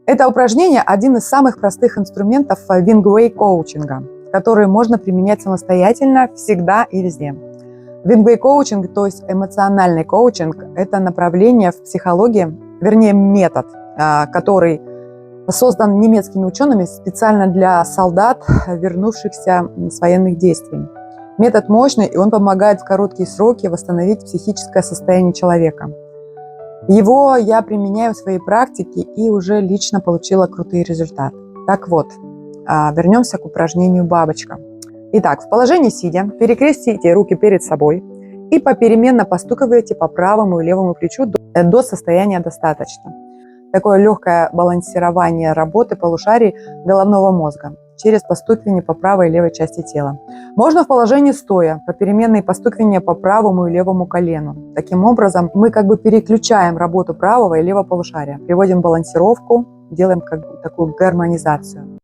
Это упражнение один из самых простых инструментов Wing-Wei коучинга, который можно применять самостоятельно всегда и везде. Wing-Wei коучинг, то есть эмоциональный коучинг, это направление в психологии, вернее метод, который создан немецкими учеными специально для солдат, вернувшихся с военных действий. Метод мощный, и он помогает в короткие сроки восстановить психическое состояние человека. Его я применяю в своей практике и уже лично получила крутые результаты. Так вот, вернемся к упражнению «Бабочка». Итак, в положении сидя перекрестите руки перед собой и попеременно постукивайте по правому и левому плечу до состояния «достаточно». Такое легкое балансирование работы полушарий головного мозга через постукивание по правой и левой части тела. Можно в положении стоя, попеременные постукивания по правому и левому колену. Таким образом, мы переключаем работу правого и левого полушария, приводим балансировку, делаем такую гармонизацию.